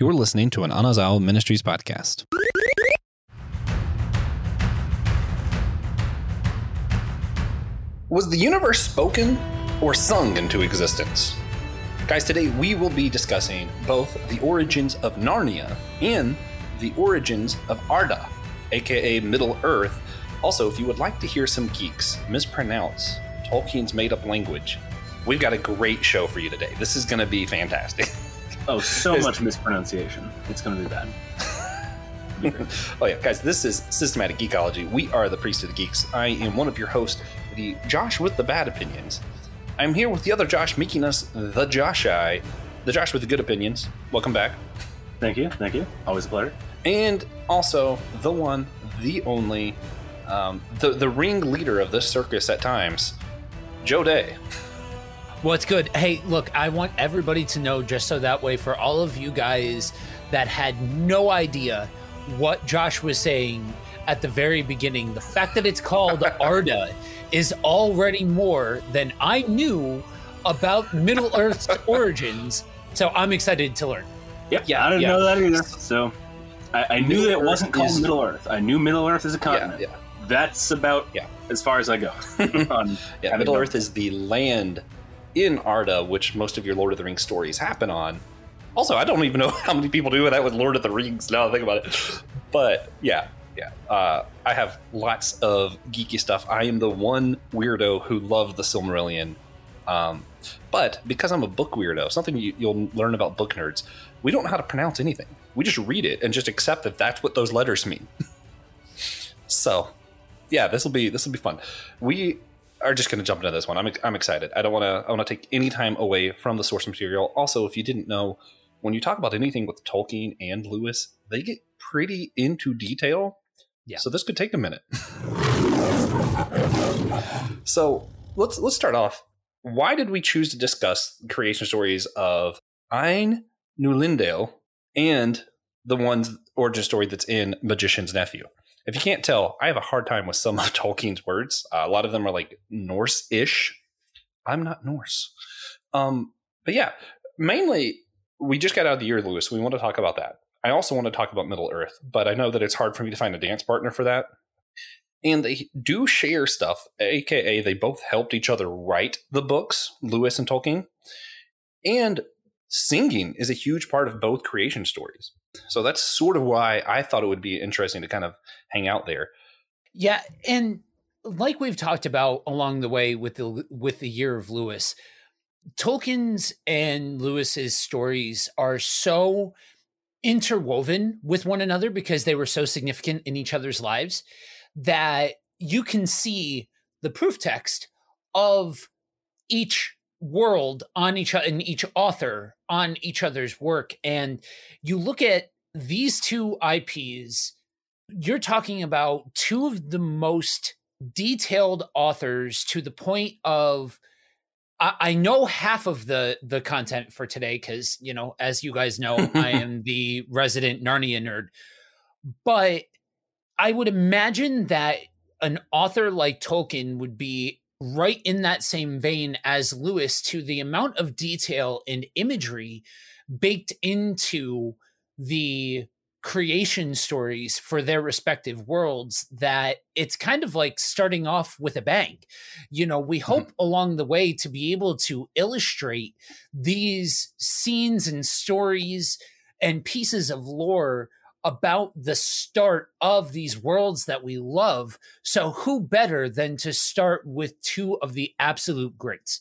You're listening to an Anazao Ministries podcast. Was the universe spoken or sung into existence? Guys, today we will be discussing both the origins of Narnia and the origins of Arda, aka Middle Earth. Also, if you would like to hear some geeks mispronounce Tolkien's made-up language, we've got a great show for you today. This is going to be fantastic. Oh, so much mispronunciation. It's going to be bad. Oh yeah, guys, this is Systematic Geekology. We are the Priest of the Geeks. I am one of your hosts, the Josh with the bad opinions. I'm here with the other Josh, making us the Josh-I, the Josh with the good opinions. Welcome back. Thank you. Always a pleasure. And also the one, the only, the ringleader of this circus at times, Joe Day. What's good? Hey, look, I want everybody to know, just so that way for all of you guys that had no idea what Josh was saying at the very beginning, the fact that it's called Arda is already more than I knew about Middle Earth's origins. So I'm excited to learn. Yep. Yeah, I didn't know that either. So I knew that it wasn't called Middle Earth. I knew Middle Earth is a continent. Yeah. That's about as far as I go. Middle Earth is the land in Arda, which most of your Lord of the Rings stories happen on. Also, I don't even know how many people do that with Lord of the Rings now that I think about it. But I have lots of geeky stuff. I am the one weirdo who loved the Silmarillion. But because I'm a book weirdo, something you'll learn about book nerds, we don't know how to pronounce anything. We just read it and just accept that that's what those letters mean. So, yeah, this will be fun. We are just going to jump into this one. I'm excited. I want to take any time away from the source material. Also, if you didn't know, when you talk about anything with Tolkien and Lewis, they get pretty into detail. Yeah. So this could take a minute. So let's start off. Why did we choose to discuss creation stories of Ein Nulindale and the one's origin story that's in Magician's Nephew? If you can't tell, I have a hard time with some of Tolkien's words. A lot of them are like Norse-ish. I'm not Norse. But yeah, mainly we just got out of the year, Lewis. We want to talk about that. I also want to talk about Middle Earth, but I know that it's hard for me to find a dance partner for that. And they do share stuff, aka they both helped each other write the books, Lewis and Tolkien. And singing is a huge part of both creation stories. So that's sort of why I thought it would be interesting to kind of hang out there. Yeah, and like we've talked about along the way with the year of Lewis, Tolkien's and Lewis's stories are so interwoven with one another because they were so significant in each other's lives that you can see the proof text of each world on each other and each author on each other's work. And you look at these two IPs, you're talking about two of the most detailed authors to the point of I know half of the content for today because, you know, as you guys know, I am the resident Narnia nerd. But I would imagine that an author like Tolkien would be right in that same vein as Lewis to the amount of detail and imagery baked into the creation stories for their respective worlds that it's kind of like starting off with a bang. You know, we hope along the way to be able to illustrate these scenes and stories and pieces of lore about the start of these worlds that we love. So who better than to start with two of the absolute greats?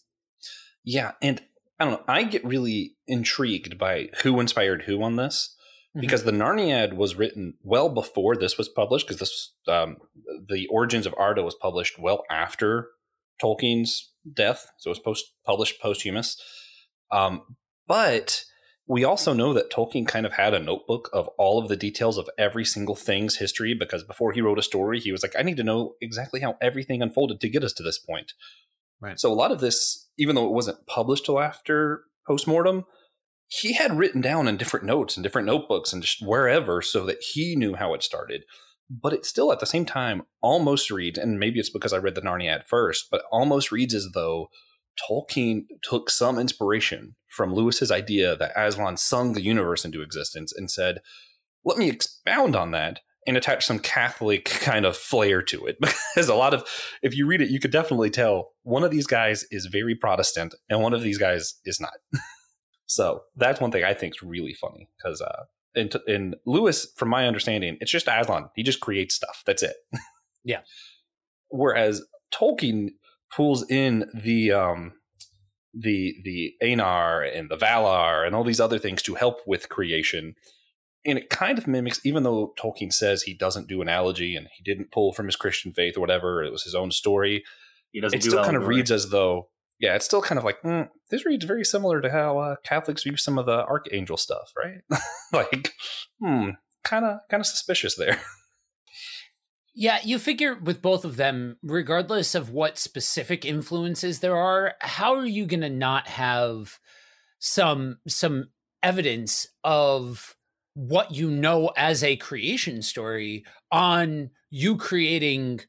Yeah, and I don't know, I get really intrigued by who inspired who on this. Because the Narniad was written well before this was published, because this the Origins of Arda was published well after Tolkien's death, so it was published posthumous. But we also know that Tolkien kind of had a notebook of all of the details of every single thing's history, because before he wrote a story, he was like, I need to know exactly how everything unfolded to get us to this point. Right. So a lot of this, even though it wasn't published till after postmortem, he had written down in different notes and different notebooks and just wherever so that he knew how it started. But it still, at the same time, almost reads, and maybe it's because I read the Narniad first, but almost reads as though Tolkien took some inspiration from Lewis's idea that Aslan sung the universe into existence and said, let me expound on that and attach some Catholic kind of flair to it. Because if you read it, you could definitely tell one of these guys is very Protestant and one of these guys is not. So that's one thing I think is really funny, because in Lewis, from my understanding, it's just Aslan. He just creates stuff. That's it. Yeah. Whereas Tolkien pulls in the Einar and the Valar and all these other things to help with creation. And it kind of mimics, even though Tolkien says he doesn't do analogy and he didn't pull from his Christian faith or whatever, it was his own story. It still kind of reads as though, yeah, it's still kind of like, this reads very similar to how Catholics view some of the archangel stuff, right? Like, kind of suspicious there. Yeah, you figure with both of them, regardless of what specific influences there are, how are you going to not have some evidence of what you know as a creation story on you creating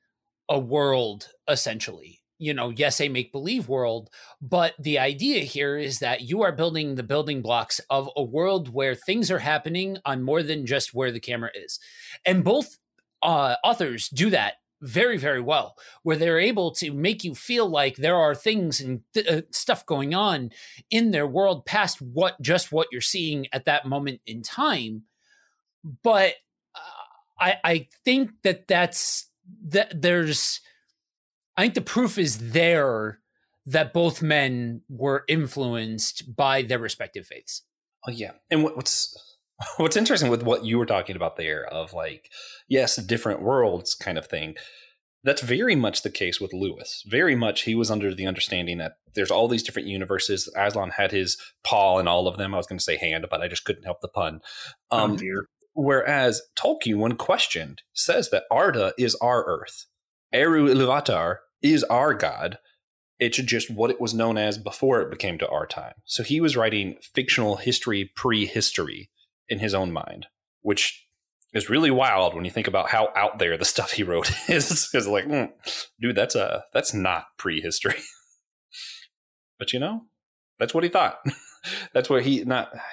a world, essentially? You know, yes, a make-believe world, but the idea here is that you are building the building blocks of a world where things are happening on more than just where the camera is. And both authors do that very, very well, where they're able to make you feel like there are things and stuff going on in their world past what you're seeing at that moment in time. But I think I think the proof is there that both men were influenced by their respective faiths. Oh yeah, and what's interesting with what you were talking about there of like, yes, different worlds kind of thing. That's very much the case with Lewis. Very much he was under the understanding that there's all these different universes. Aslan had his paw in all of them. I was going to say hand, but I just couldn't help the pun. Whereas Tolkien, when questioned, says that Arda is our Earth. Eru Ilúvatar is our god. It's just what it was known as before it became to our time. So he was writing fictional history pre-history in his own mind, which is really wild when you think about how out there the stuff he wrote is. Because like, dude, that's not prehistory. But you know, that's what he thought. That's what he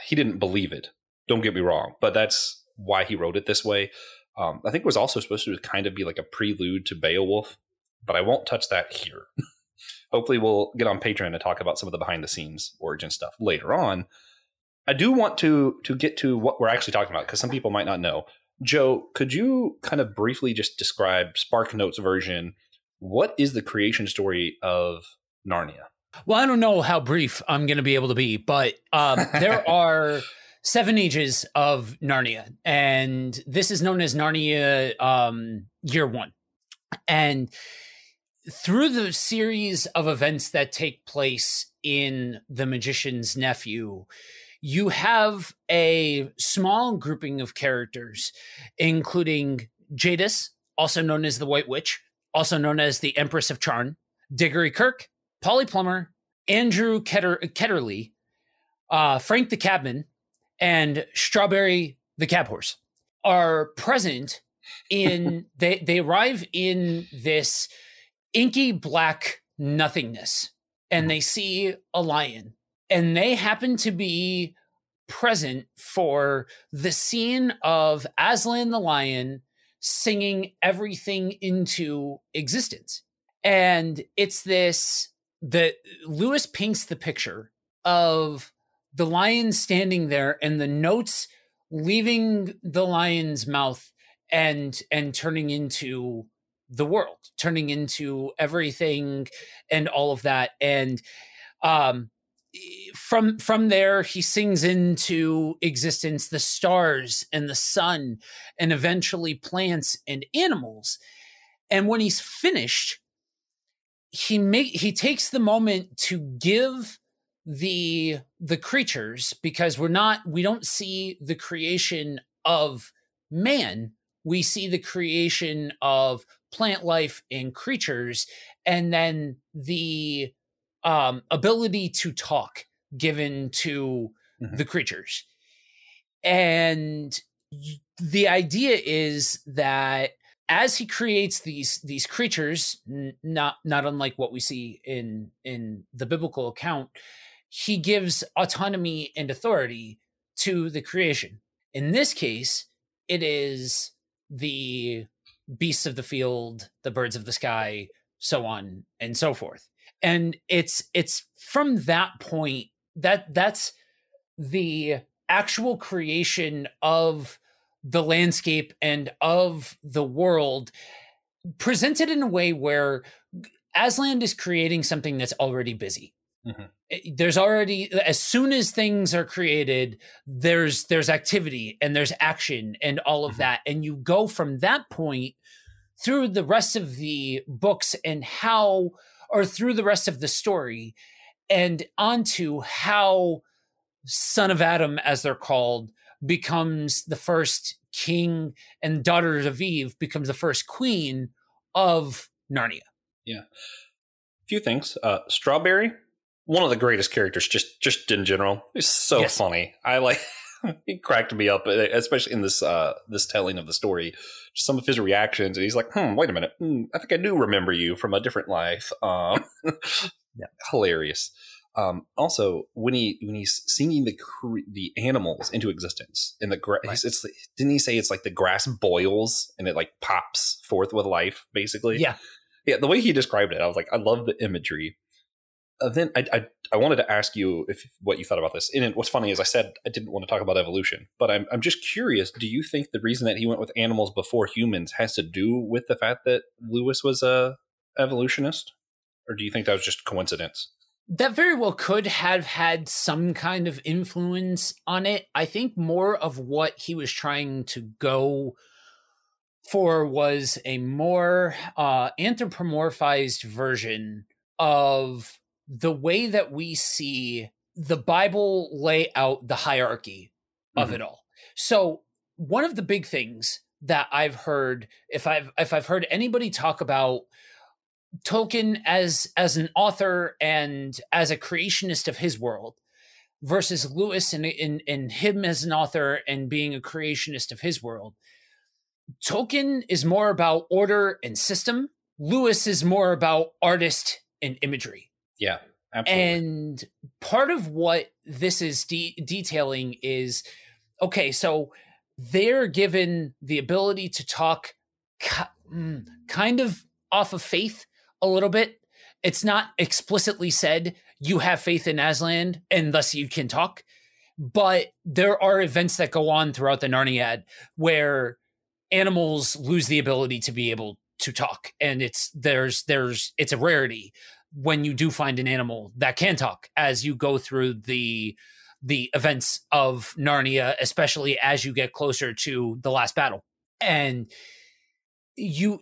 didn't believe it. Don't get me wrong, but that's why he wrote it this way. I think it was also supposed to kind of be like a prelude to Beowulf, but I won't touch that here. Hopefully we'll get on Patreon to talk about some of the behind the scenes origin stuff later on. I do want to get to what we're actually talking about, because some people might not know. Joe, could you kind of briefly just describe SparkNote's version? What is the creation story of Narnia? Well, I don't know how brief I'm going to be able to be, but there are 7 ages of Narnia, and this is known as Narnia Year 1. And through the series of events that take place in The Magician's Nephew, you have a small grouping of characters, including Jadis, also known as the White Witch, also known as the Empress of Charn, Diggory Kirk, Polly Plummer, Andrew Ketterly, Frank the Cabman, and Strawberry the Cab Horse are present in, they arrive in this inky black nothingness, and they see a lion. And they happen to be present for the scene of Aslan the lion singing everything into existence. And it's that Lewis paints the picture of the lion standing there and the notes leaving the lion's mouth and turning into the world, turning into everything and all of that. And from there, he sings into existence the stars and the sun and eventually plants and animals. And when he's finished, he takes the moment to give the creatures, because we don't see the creation of man, we see the creation of plant life and creatures, and then the ability to talk given to the creatures. And the idea is that as he creates these creatures, not unlike what we see in the biblical account, he gives autonomy and authority to the creation. In this case, it is the beasts of the field, the birds of the sky, so on and so forth. And it's from that point that's the actual creation of the landscape and of the world presented in a way where Aslan is creating something that's already busy. Mm-hmm. There's already, as soon as things are created, there's activity and there's action and all of that. And you go from that point through the rest of the books and or through the rest of the story and onto how Son of Adam, as they're called, becomes the first king, and daughter of Eve becomes the first queen of Narnia. Yeah. A few things. Strawberry, one of the greatest characters just in general. He's so funny. I like he cracked me up, especially in this telling of the story. Just some of his reactions, and he's like, wait a minute. I think I do remember you from a different life. Hilarious. Also, when he's singing the animals into existence in the grass, didn't he say it's like the grass boils and it like pops forth with life, basically? Yeah. The way he described it, I was like, I love the imagery. Then I wanted to ask you what you thought about this. And what's funny is I said I didn't want to talk about evolution, but I'm just curious. Do you think the reason that he went with animals before humans has to do with the fact that Lewis was a evolutionist, or do you think that was just coincidence? That very well could have had some kind of influence on it. I think more of what he was trying to go for was a more anthropomorphized version of the way that we see the Bible lay out the hierarchy of it all. So one of the big things that I've heard, if I've heard anybody talk about Tolkien as an author and as a creationist of his world versus Lewis and him as an author and being a creationist of his world, Tolkien is more about order and system. Lewis is more about artist and imagery. Yeah, absolutely. And part of what this is detailing is, okay, so they're given the ability to talk kind of off of faith a little bit. It's not explicitly said you have faith in Aslan and thus you can talk, but there are events that go on throughout the Narniad where animals lose the ability to be able to talk, and it's a rarity when you do find an animal that can talk as you go through the events of Narnia, especially as you get closer to the last battle. And you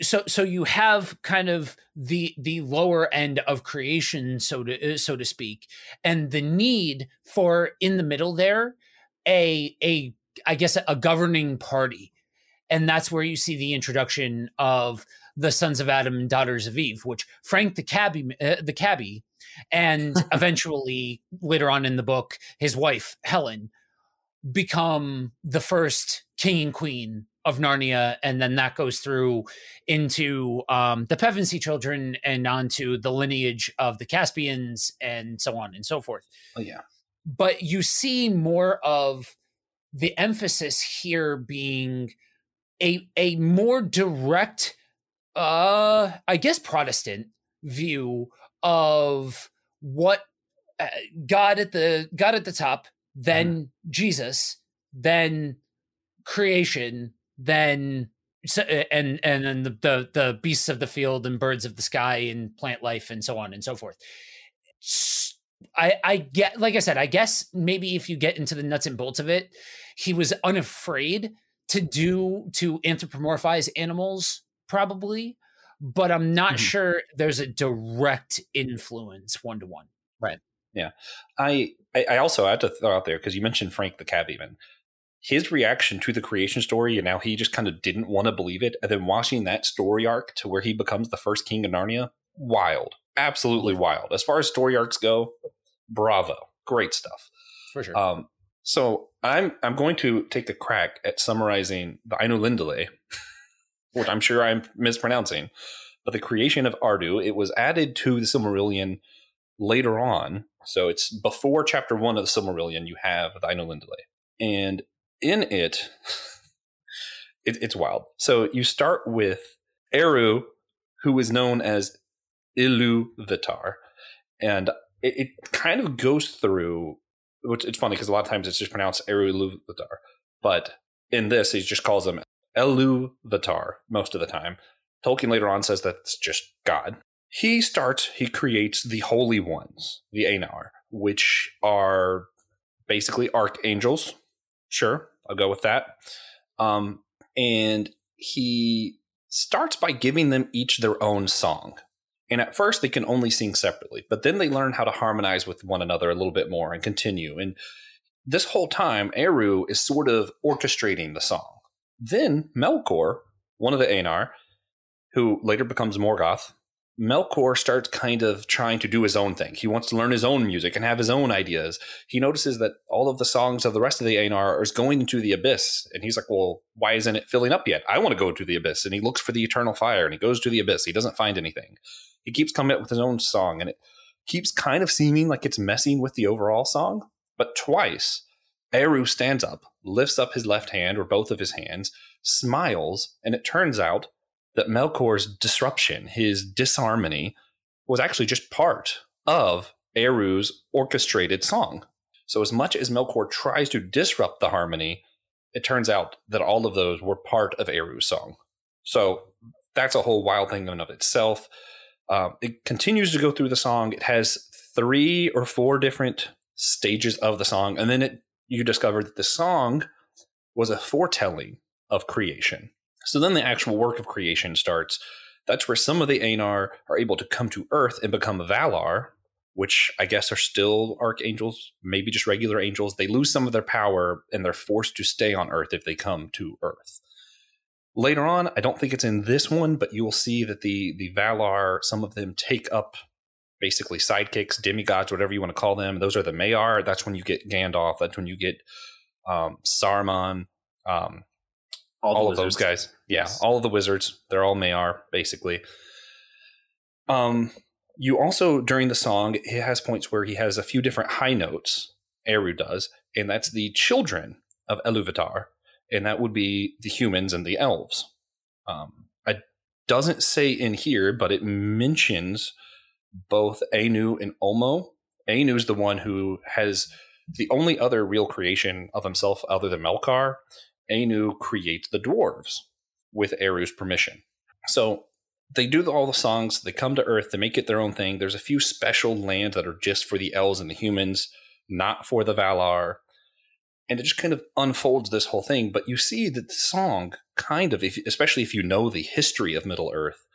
have kind of the lower end of creation, so to speak, and the need for, in the middle there, I guess a governing party. And that's where you see the introduction of the Sons of Adam and Daughters of Eve, which Frank the cabbie, and eventually later on in the book, his wife Helen, become the first king and queen of Narnia, and then that goes through into the Pevensey children and onto the lineage of the Caspians and so on and so forth. Oh yeah. But you see more of the emphasis here being a more direct, I guess, Protestant view of what God at the top, then Jesus, then creation, then and then the beasts of the field and birds of the sky and plant life and so on and so forth. I get, like I said, I guess maybe if you get into the nuts and bolts of it, he was unafraid to anthropomorphize animals, probably, but I'm not sure there's a direct influence one-to-one. Right. Yeah. I also had to throw out there, because you mentioned Frank the Cabbieman, his reaction to the creation story, and now he just kind of didn't want to believe it, and then watching that story arc to where he becomes the first king of Narnia, wild. Absolutely wild. As far as story arcs go, bravo. Great stuff. For sure. So I'm going to take the crack at summarizing the Ainulindale which I'm sure I'm mispronouncing. But the creation of Ardu, it was added to the Silmarillion later on. So it's before chapter 1 of the Silmarillion, you have the Ainulindale. And in it, it's wild. So you start with Eru, who is known as Iluvatar. And it kind of goes through, which it's funny because a lot of times it's just pronounced Eru Iluvatar. But in this, he just calls him Eluvatar most of the time. Tolkien later on says that's just God. He creates the Holy Ones, the Ainur, which are basically archangels. Sure, I'll go with that. And he starts by giving them each their own song. And at first they can only sing separately, but then they learn how to harmonize with one another a little bit more and continue. And this whole time, Eru is sort of orchestrating the song. Then Melkor, one of the Ainur, who later becomes Morgoth, Melkor starts kind of trying to do his own thing. He wants to learn his own music and have his own ideas. He notices that all of the songs of the rest of the Ainur are going into the abyss. And he's like, well, why isn't it filling up yet? I want to go to the abyss. And he looks for the eternal fire and he goes to the abyss. He doesn't find anything. He keeps coming up with his own song and it keeps kind of seeming like it's messing with the overall song. But twice, Eru stands up, lifts up his left hand or both of his hands, smiles, and it turns out that Melkor's disruption, his disharmony, was actually just part of Eru's orchestrated song. So as much as Melkor tries to disrupt the harmony, it turns out that all of those were part of Eru's song. So that's a whole wild thing in and of itself. It continues to go through the song. It has 3 or 4 different stages of the song. And then you discover that the song was a foretelling of creation. So then the actual work of creation starts. That's where some of the Ainur are able to come to Earth and become Valar, which I guess are still archangels, maybe just regular angels. They lose some of their power and they're forced to stay on Earth if they come to Earth. Later on, I don't think it's in this one, but you will see that the Valar, some of them take up basically sidekicks, demigods, whatever you want to call them. Those are the Maiar. That's when you get Gandalf. That's when you get Saruman, all of those guys. Yeah, yes. All of the wizards. They're all Maiar, basically. You also, during the song, it has points where he has a few different high notes, Eru does, and that's the children of Eluvatar, and that would be the humans and the elves. It doesn't say in here, but it mentions both Anu and Olmo. Anu is the one who has the only other real creation of himself other than Melkar. Anu creates the dwarves with Eru's permission. So they do all the songs, they come to Earth, they make it their own thing. There's a few special lands that are just for the elves and the humans, not for the Valar. And it just kind of unfolds this whole thing. But you see that the song kind of, especially if you know the history of Middle Earth,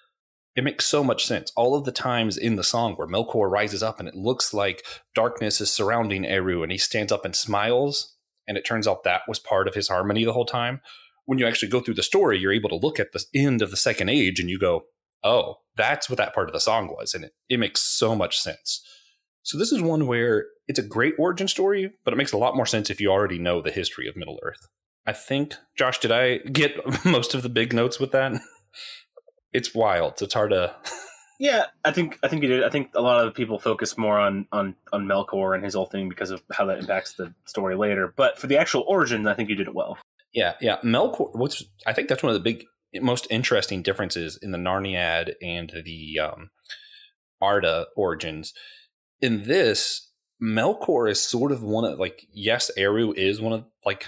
it makes so much sense. All of the times in the song where Melkor rises up and it looks like darkness is surrounding Eru and he stands up and smiles, and it turns out that was part of his harmony the whole time. When you actually go through the story, you're able to look at the end of the Second Age and you go, oh, that's what that part of the song was. And it makes so much sense. So this is one where it's a great origin story, but it makes a lot more sense if you already know the history of Middle Earth. I think, Josh, did I get most of the big notes with that? It's wild. It's hard to... Yeah, I think you did. I think a lot of people focus more on Melkor and his whole thing because of how that impacts the story later. But for the actual origin, I think you did it well. Yeah. Melkor, I think that's one of the big, most interesting differences in the Narniad and the Arda origins. In this, Melkor is sort of one of, like, yes, Eru is one of, like,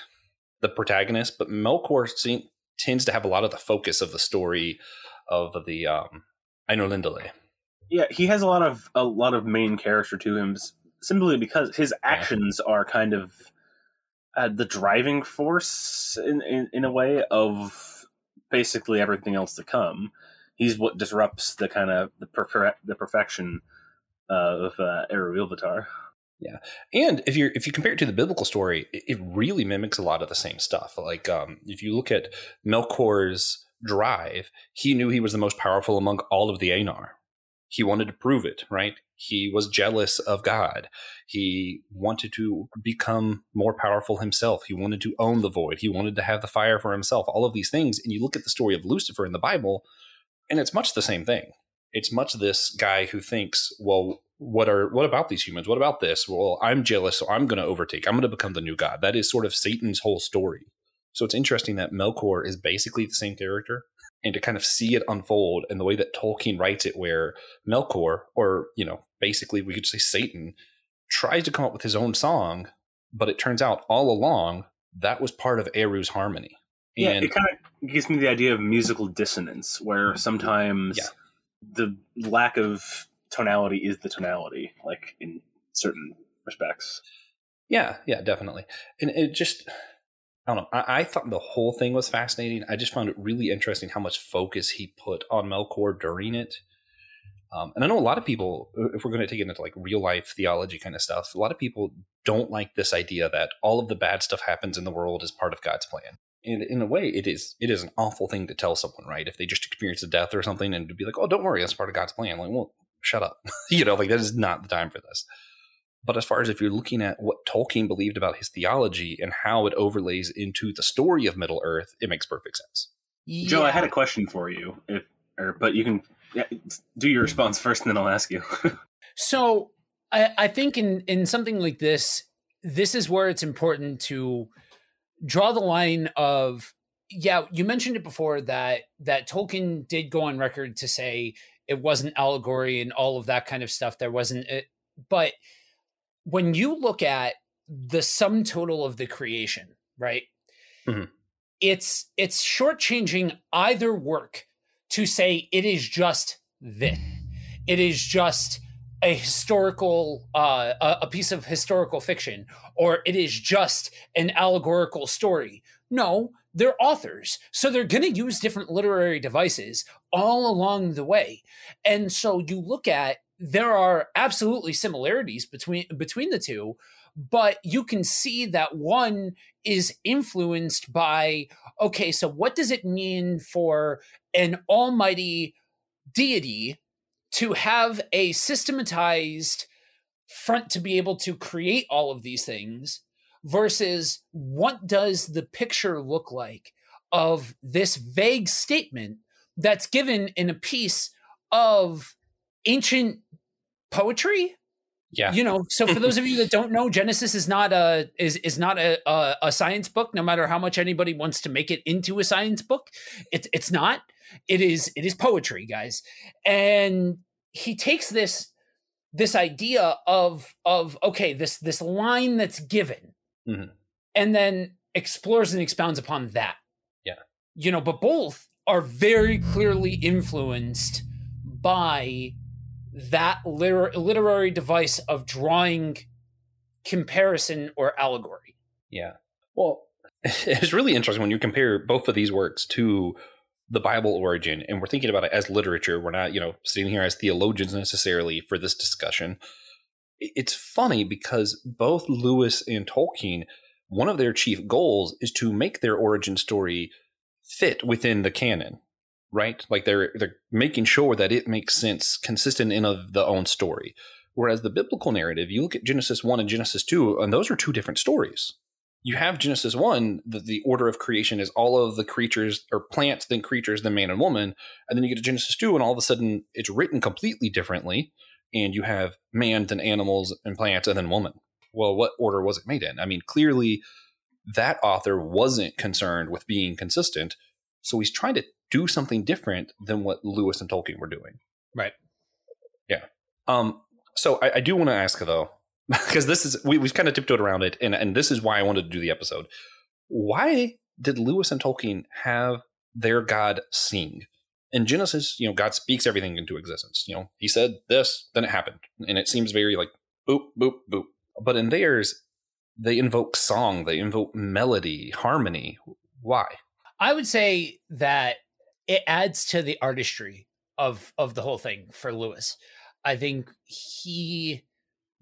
the protagonists, but Melkor tends to have a lot of the focus of the story of the Ainulindale. Yeah, he has a lot of main character to him, simply because his actions are kind of the driving force in a way of basically everything else to come. He's what disrupts the kind of the perfection of Eru Ilúvatar. Yeah, and if you compare it to the biblical story, it really mimics a lot of the same stuff. Like if you look at Melkor's drive, he knew he was the most powerful among all of the Ainur. He wanted to prove it, right? He was jealous of God. He wanted to become more powerful himself. He wanted to own the void. He wanted to have the fire for himself, all of these things. And you look at the story of Lucifer in the Bible, and it's much the same thing. It's much this guy who thinks, well, what about these humans? What about this? Well, I'm jealous, so I'm going to overtake. I'm going to become the new god. That is sort of Satan's whole story. So it's interesting that Melkor is basically the same character, and to kind of see it unfold in the way that Tolkien writes it, where Melkor, or, basically we could say Satan, tries to come up with his own song, but it turns out all along that was part of Eru's harmony. Yeah, it kind of gives me the idea of musical dissonance, where sometimes the lack of tonality is the tonality, like in certain respects. Yeah, definitely. And it just, I don't know. I thought the whole thing was fascinating. I just found it really interesting how much focus he put on Melkor during it. And I know a lot of people, if we're going to take it into like real life theology kind of stuff, a lot of people don't like this idea that all of the bad stuff happens in the world as part of God's plan. And in a way, it is an awful thing to tell someone, right? If they just experience a death or something, and to be like, oh, don't worry, that's part of God's plan. Like, well, shut up. Like that is not the time for this. But as far as if you're looking at what Tolkien believed about his theology and how it overlays into the story of Middle Earth, it makes perfect sense. Yeah. Joe, I had a question for you, but you can do your response first, and then I'll ask you. So I think in something like this is where it's important to draw the line of, you mentioned it before that Tolkien did go on record to say it wasn't allegory and all of that kind of stuff. There wasn't it, but when you look at the sum total of the creation, right? Mm-hmm. It's shortchanging either work to say it is just this. It is just a historical, a piece of historical fiction, or it is just an allegorical story. No, they're authors. So they're going to use different literary devices all along the way. And so you look at, there are absolutely similarities between the two, but you can see that one is influenced by, okay, so what does it mean for an almighty deity to have a systematized front to be able to create all of these things, versus what does the picture look like of this vague statement that's given in a piece of ancient poetry? Yeah. So for those of you that don't know, Genesis is not a science book, no matter how much anybody wants to make it into a science book. It's not. It is poetry, guys. And he takes this idea of okay, this line that's given, mm-hmm. and then explores and expounds upon that. Yeah. But both are very clearly influenced by that literary device of drawing comparison or allegory. Yeah. Well, it's really interesting when you compare both of these works to the Bible origin, and we're thinking about it as literature. We're not, sitting here as theologians necessarily for this discussion. It's funny because both Lewis and Tolkien, one of their chief goals is to make their origin story fit within the canon. Right? Like they're making sure that it makes sense, consistent in of the own story. Whereas the biblical narrative, you look at Genesis 1 and Genesis 2, and those are two different stories. You have Genesis 1, the order of creation is all of the creatures, or plants, then creatures, then man and woman. And then you get to Genesis 2, and all of a sudden it's written completely differently. And you have man, then animals, and plants, and then woman. Well, what order was it made in? I mean, clearly that author wasn't concerned with being consistent. So he's trying to do something different than what Lewis and Tolkien were doing. Right. Yeah. So I do want to ask, though, because this is, we've kind of tiptoed around it, and this is why I wanted to do the episode. Why did Lewis and Tolkien have their God sing? In Genesis, God speaks everything into existence. He said this, then it happened. And it seems very like boop, boop, boop. But in theirs, they invoke song, they invoke melody, harmony. Why? I would say that it adds to the artistry of the whole thing for Lewis. I think he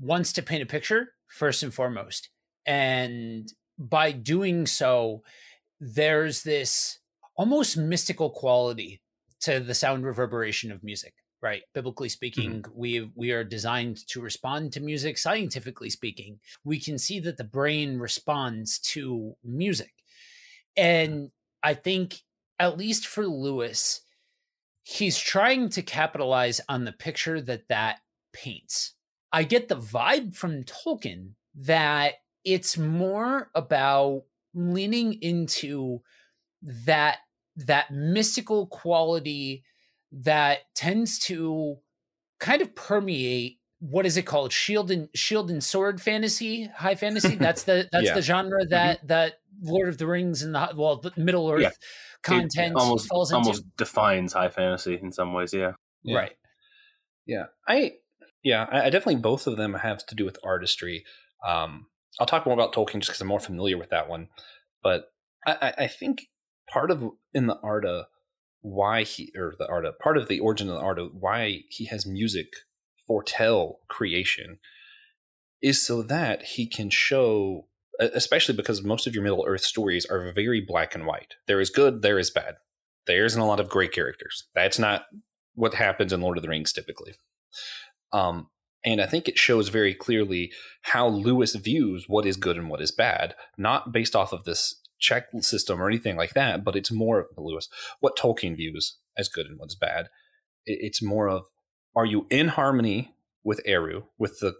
wants to paint a picture first and foremost. And by doing so, there's this almost mystical quality to the sound reverberation of music, right? Biblically speaking, we are designed to respond to music. Scientifically speaking, we can see that the brain responds to music. And I think, at least for Lewis, he's trying to capitalize on the picture that paints. I get the vibe from Tolkien that it's more about leaning into that mystical quality that tends to kind of permeate, what is it called, shield and sword fantasy, high fantasy. That's the Yeah. genre that Lord of the Rings and the Middle Earth content It falls into. almost defines high fantasy in some ways. Yeah. Right. Yeah. I definitely, both of them have to do with artistry. I'll talk more about Tolkien just because I'm more familiar with that one. But I think part of in the Arda part of the origin of the Arda, why he has music foretell creation, is so that he can show, especially because most of your Middle Earth stories are very black and white. There is good, there is bad. There isn't a lot of great characters. That's not what happens in Lord of the Rings typically. And I think it shows very clearly how Lewis views what is good and what is bad, not based off of this check system or anything like that, but it's more of Lewis, what Tolkien views as good and what's bad. It's more of, are you in harmony with Eru, with the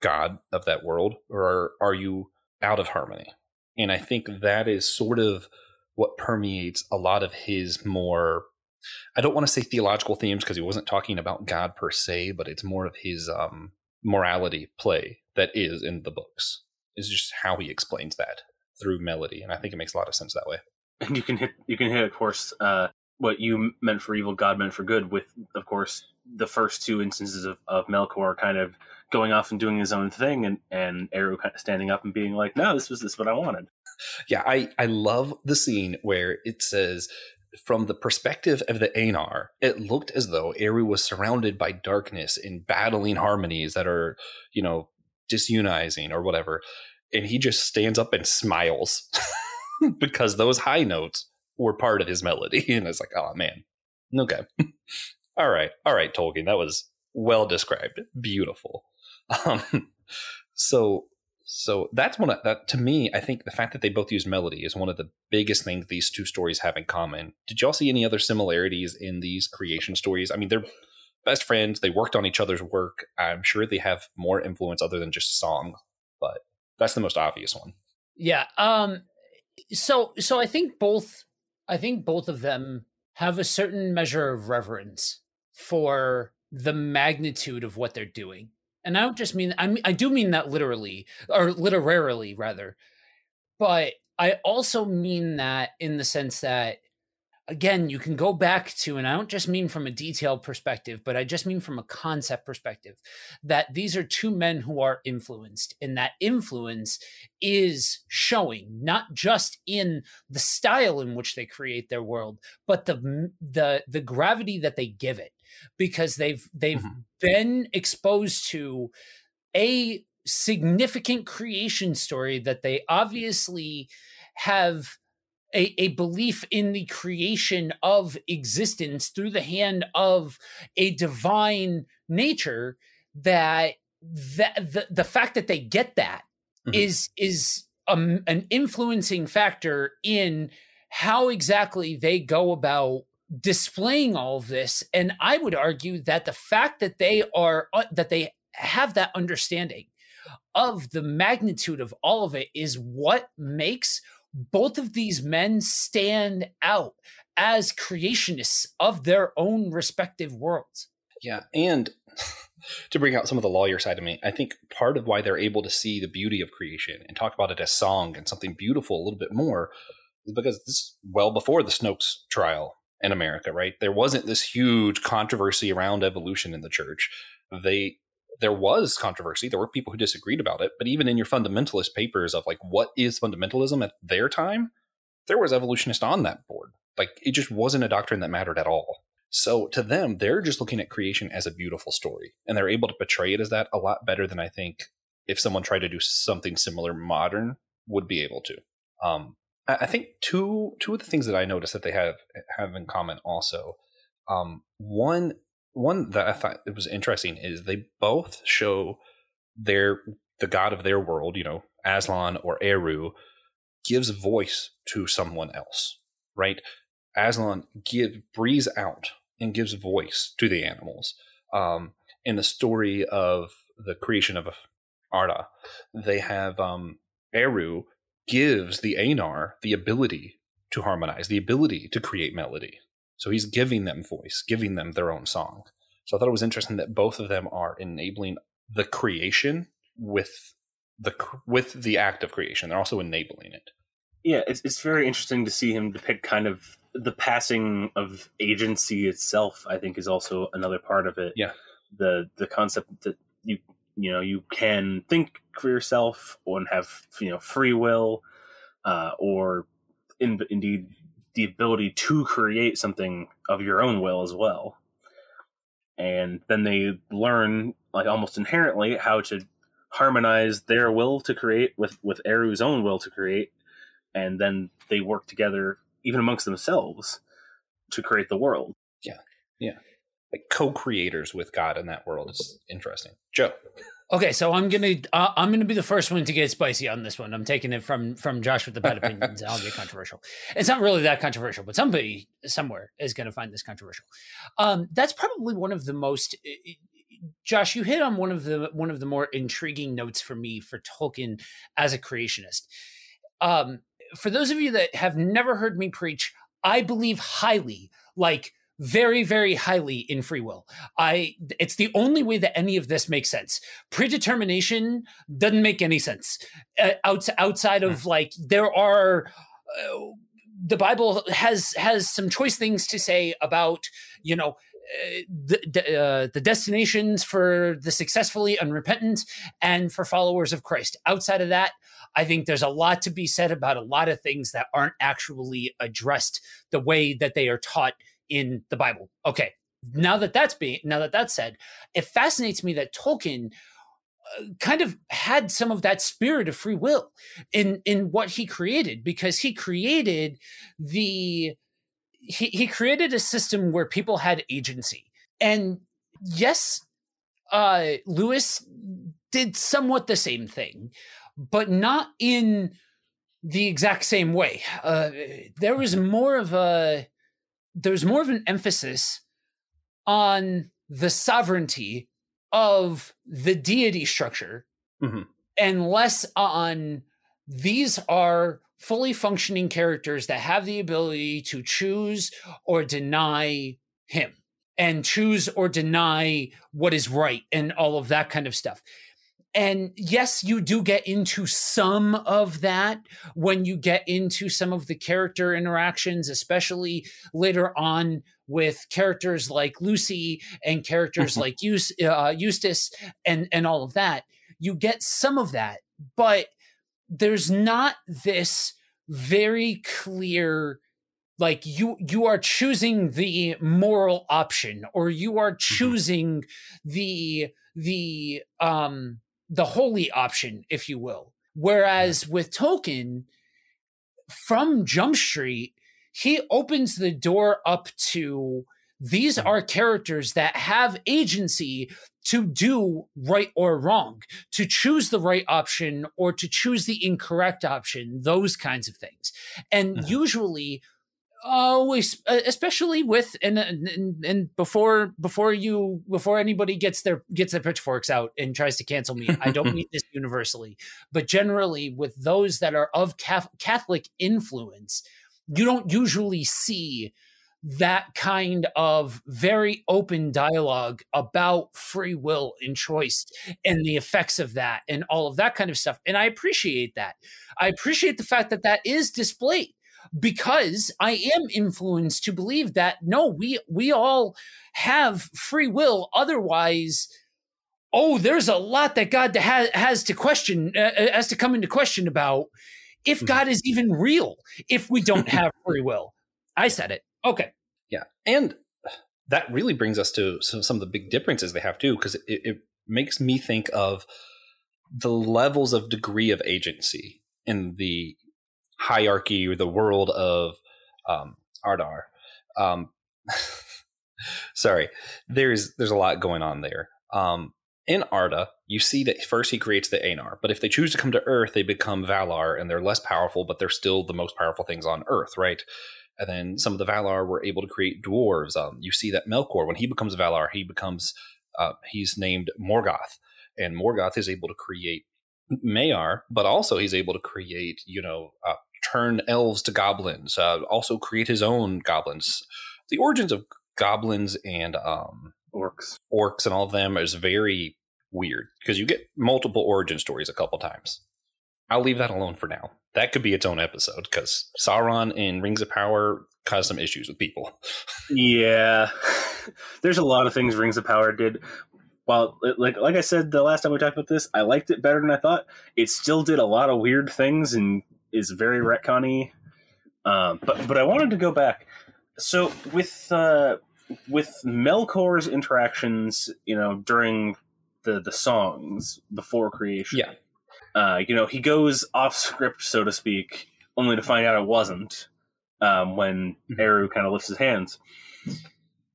god of that world, or are you out of harmony? And I think that is sort of what permeates a lot of his more, I don't want to say theological themes because he wasn't talking about God per se, but it's more of his morality play that is in the books. Is just how he explains that through melody, and I think it makes a lot of sense that way. And you can hit, of course, what you meant for evil, God meant for good, with, of course, the first two instances of Melkor kind of going off and doing his own thing, and Eru kind of standing up and being like, no, this is what I wanted. Yeah, I love the scene where it says, from the perspective of the Aenar, it looked as though Eru was surrounded by darkness and battling harmonies that are, disunizing or whatever. And he just stands up and smiles because those high notes were part of his melody. And it's like, oh, man. Okay. All right, Tolkien. That was well described. Beautiful. So that's that to me, I think the fact that they both use melody is one of the biggest things these two stories have in common. Did y'all see any other similarities in these creation stories? I mean, they're best friends. They worked on each other's work. I'm sure they have more influence other than just song, but that's the most obvious one. Yeah. So I think both of them have a certain measure of reverence for the magnitude of what they're doing. And I don't just mean, I do mean that literally, or literarily rather, but I also mean that in the sense that, again, you can go back to, and I don't just mean from a detailed perspective, but I just mean from a concept perspective, that these are two men who are influenced, and that influence is showing not just in the style in which they create their world, but the gravity that they give it, because they've been exposed to a significant creation story that they obviously have a belief in the creation of existence through the hand of a divine nature, that the fact that they get that is an influencing factor in how exactly they go about displaying all of this. And I would argue that the fact that they have that understanding of the magnitude of all of it is what makes both of these men stand out as creationists of their own respective worlds. Yeah, and to bring out some of the lawyer side of me, I think part of why they're able to see the beauty of creation and talk about it as song and something beautiful a little bit more is because this is well before the Snopes trial in America, right? There wasn't this huge controversy around evolution in the church. There was controversy. There were people who disagreed about it. But even in your fundamentalist papers of like, what is fundamentalism at their time, there was evolutionists on that board. Like, it just wasn't a doctrine that mattered at all. So to them, they're just looking at creation as a beautiful story. And they're able to portray it as that a lot better than I think if someone tried to do something similar modern would be able to. I think two of the things that I noticed that they have in common also. One, one that I thought it was interesting is they both show the god of their world, Aslan or Eru, gives voice to someone else, right? Aslan breathes out and gives voice to the animals. In the story of the creation of Arda, they have Eru gives the Anar the ability to harmonize, the ability to create melody. So he's giving them voice, giving them their own song. So I thought it was interesting that both of them are enabling the creation with the act of creation. They're also enabling it. Yeah, it's very interesting to see him depict kind of the passing of agency itself. I think is also another part of it. Yeah, the concept that you can think for yourself and have free will, or indeed the ability to create something of your own will as well. And then they learn, like almost inherently, how to harmonize their will to create with Eru's own will to create, and then they work together even amongst themselves to create the world. Yeah, like co-creators with God in that world. It's interesting. Joe. Okay, so I'm gonna be the first one to get spicy on this one. I'm taking it from Josh with the bad opinions. I'll get controversial. It's not really that controversial, but somebody somewhere is going to find this controversial. That's probably one of the most. Josh, you hit on one of the more intriguing notes for me for Tolkien as a creationist. For those of you that have never heard me preach, I believe highly, like very, very highly in free will. It's the only way that any of this makes sense. Predetermination doesn't make any sense outside of like there are. The Bible has some choice things to say about the destinations for the successfully unrepentant and for followers of Christ. Outside of that, I think there's a lot to be said about a lot of things that aren't actually addressed the way that they are taught in the Bible. Okay, now that that's said, it fascinates me that Tolkien kind of had some of that spirit of free will in what he created, because he created he created a system where people had agency. And yes, Lewis did somewhat the same thing, but not in the exact same way. There was more of an emphasis on the sovereignty of the deity structure, and less on these are fully functioning characters that have the ability to choose or deny him and choose or deny what is right and all of that kind of stuff. And yes, you do get into some of that when you get into some of the character interactions, especially later on with characters like Lucy and characters like Eustace and all of that. You get some of that, but there's not this very clear, like you are choosing the moral option, or you are choosing the holy option, if you will. Whereas with Tolkien, from Jump Street, he opens the door up to these are characters that have agency to do right or wrong, to choose the right option or to choose the incorrect option, those kinds of things. And usually, always, especially with and before anybody gets their pitchforks out and tries to cancel me, I don't mean this universally, but generally with those that are of Catholic influence, you don't usually see that kind of very open dialogue about free will and choice and the effects of that and all of that kind of stuff. And I appreciate that. I appreciate the fact that that is displayed, because I am influenced to believe that, no, we all have free will. Otherwise, there's a lot that God has to question, has to come into question about if God is even real, if we don't have free will. I said it. Okay. Yeah. And that really brings us to some of the big differences they have too, because it makes me think of the levels of degree of agency in the hierarchy or the world of Ardar. Sorry, there's a lot going on there. In Arda, you see that first he creates the Anar, but if they choose to come to Earth, they become Valar, and they're less powerful, but they're still the most powerful things on Earth, right? And then some of the Valar were able to create dwarves. You see that Melkor, when he becomes Valar, he's named Morgoth, and Morgoth is able to create Maiar, but also he's able to create, turn elves to goblins, also create his own goblins. The origins of goblins and orcs and all of them is very weird because you get multiple origin stories a couple times. I'll leave that alone for now. That could be its own episode because Sauron in Rings of Power caused some issues with people. Yeah, there's a lot of things Rings of Power did. While, like I said the last time we talked about this, I liked it better than I thought. It still did a lot of weird things and is very retcon-y. But I wanted to go back. So with Melkor's interactions, during the songs before creation, he goes off script, so to speak, only to find out it wasn't when Eru kind of lifts his hands.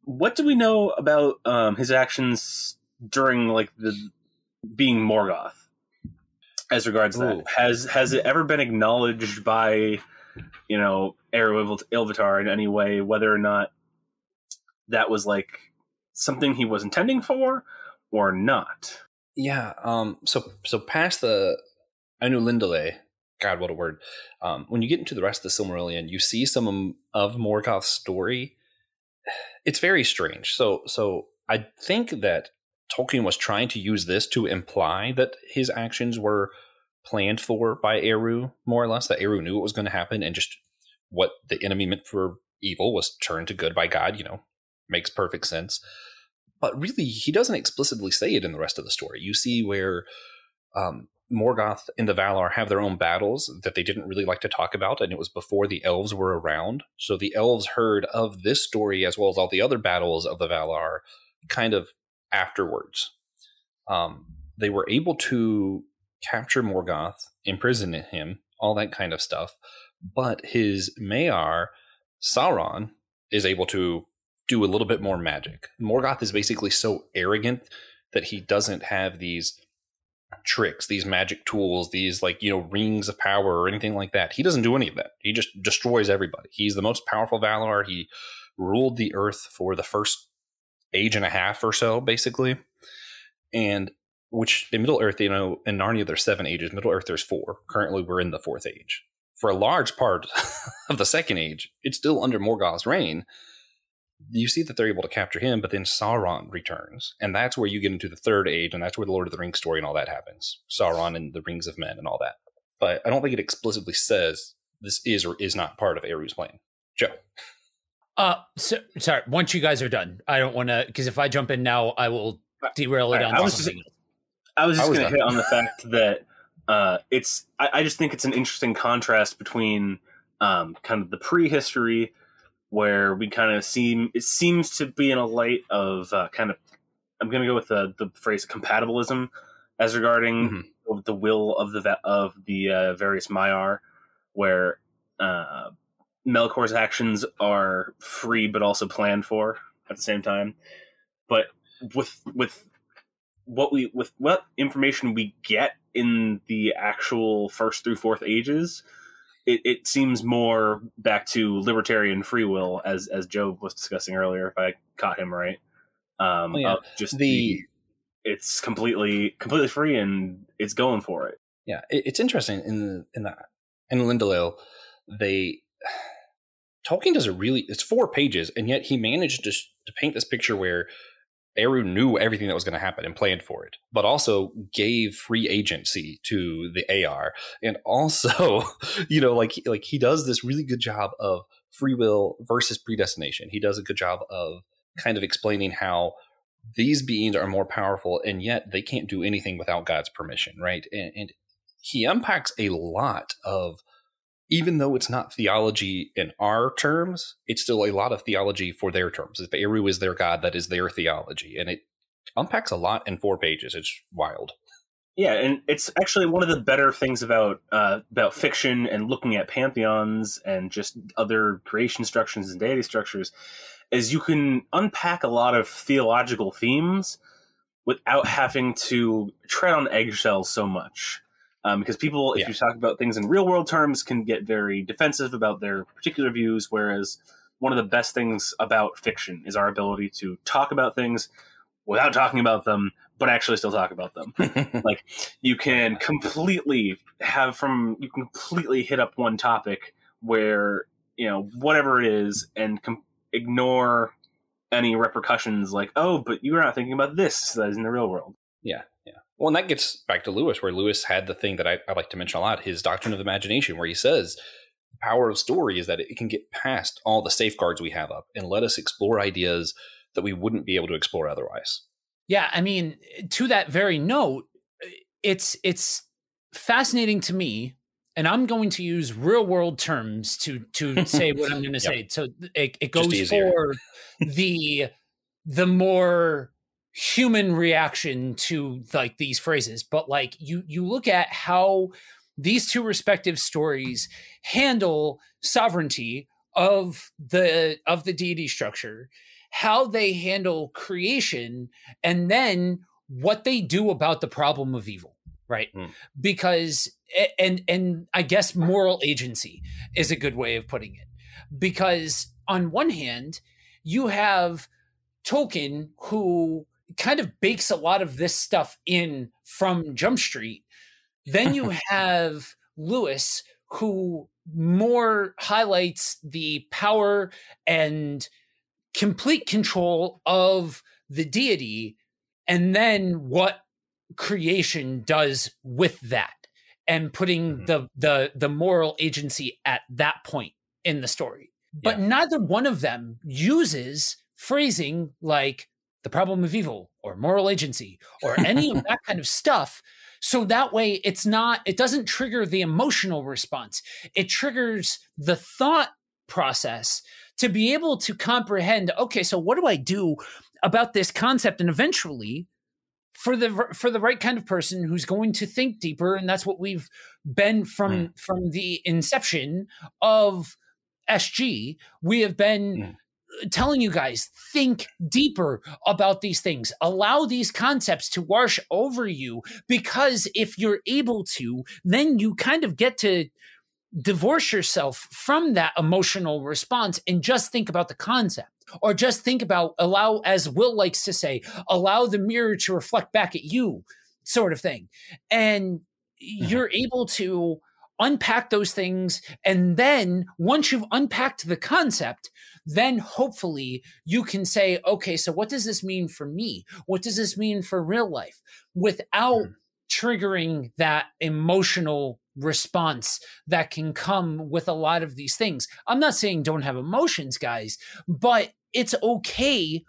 What do we know about his actions during the being Morgoth as regards that? Has it ever been acknowledged by Eru Ilvatar in any way, whether or not that was something he was intending for or not? Yeah. So past the Ainulindale, God, what a word. When you get into the rest of the Silmarillion, you see some of Morgoth's story. It's very strange. So I think that Tolkien was trying to use this to imply that his actions were planned for by Eru, more or less, that Eru knew what was going to happen, and just what the enemy meant for evil was turned to good by God, makes perfect sense. But really, he doesn't explicitly say it in the rest of the story. You see where Morgoth and the Valar have their own battles that they didn't really like to talk about, and it was before the elves were around. So the elves heard of this story as well as all the other battles of the Valar kind of afterwards. They were able to capture Morgoth, imprison him, all that kind of stuff. But his Maiar, Sauron, is able to do a little bit more magic. Morgoth is basically so arrogant that he doesn't have these tricks, these magic tools, these rings of power or anything like that. He doesn't do any of that. He just destroys everybody. He's the most powerful Valar. He ruled the earth for the first age and a half or so, basically. And which in Middle Earth, in Narnia there's 7 ages. Middle Earth there's 4. Currently we're in the 4th age. For a large part of the 2nd age, it's still under Morgoth's reign. You see that they're able to capture him, but then Sauron returns. And that's where you get into the 3rd age, and that's where the Lord of the Rings story and all that happens. Sauron and the Rings of Men and all that. But I don't think it explicitly says this is or is not part of Eru's plan. Joe. Sorry, once you guys are done, I don't want to, because if I jump in now, I will derail it onto something. I was just going to hit on the fact that I just think it's an interesting contrast between kind of the prehistory, where we kind of it seems to be in a light of kind of, I'm going to go with the phrase compatibilism as regarding the will of the various Maiar, where Melkor's actions are free but also planned for at the same time. But with what information we get in the actual 1st through 4th ages, it seems more back to libertarian free will, as Joe was discussing earlier, if I caught him right. It's completely free and it's going for it. Yeah, it's interesting in Lindale, Tolkien does it's 4 pages, and yet he managed to paint this picture where Eru knew everything that was going to happen and planned for it, but also gave free agency to the AR. And also, he does this really good job of free will versus predestination. He does a good job of kind of explaining how these beings are more powerful, and yet they can't do anything without God's permission, right? And he unpacks a lot of, even though it's not theology in our terms, it's still a lot of theology for their terms. If Eru is their God, that is their theology. And it unpacks a lot in 4 pages. It's wild. Yeah, and it's actually one of the better things about fiction and looking at pantheons and just other creation structures and deity structures, is you can unpack a lot of theological themes without having to tread on eggshells so much. Because people, if you talk about things in real world terms, can get very defensive about their particular views, whereas one of the best things about fiction is our ability to talk about things without talking about them, but actually still talk about them. Like, you can completely hit up one topic where, whatever it is, and ignore any repercussions, like, oh, but you're not thinking about this that is in the real world. Yeah. Well, and that gets back to Lewis, where Lewis had the thing that I like to mention a lot, his doctrine of imagination, where he says the power of story is that it can get past all the safeguards we have up and let us explore ideas that we wouldn't be able to explore otherwise. Yeah, I mean, to that very note, it's fascinating to me, and I'm going to use real world terms to say what I'm going to say. So it goes for the more human reaction to like these phrases, but like you look at how these two respective stories handle sovereignty of the deity structure, how they handle creation, and then what they do about the problem of evil, right? Because and I guess moral agency is a good way of putting it, because on one hand you have Tolkien, who kind of bakes a lot of this stuff in from Jump Street. Then you have Lewis, who more highlights the power and complete control of the deity, and then what creation does with that, and putting the moral agency at that point in the story. But neither one of them uses phrasing like the problem of evil or moral agency or any of that kind of stuff. So that way it doesn't trigger the emotional response. It triggers the thought process to be able to comprehend, okay, so what do I do about this concept? And eventually, for the right kind of person who's going to think deeper, and that's what we've been from the inception of SG, we have been telling you guys, think deeper about these things. Allow these concepts to wash over you, because if you're able to, then you kind of get to divorce yourself from that emotional response and just think about the concept, or just think about, allow, as Will likes to say, allow the mirror to reflect back at you, sort of thing. And you're able to unpack those things. And then once you've unpacked the concept, then hopefully you can say, okay, so what does this mean for me? What does this mean for real life? Without triggering that emotional response that can come with a lot of these things. I'm not saying don't have emotions, guys, but it's okay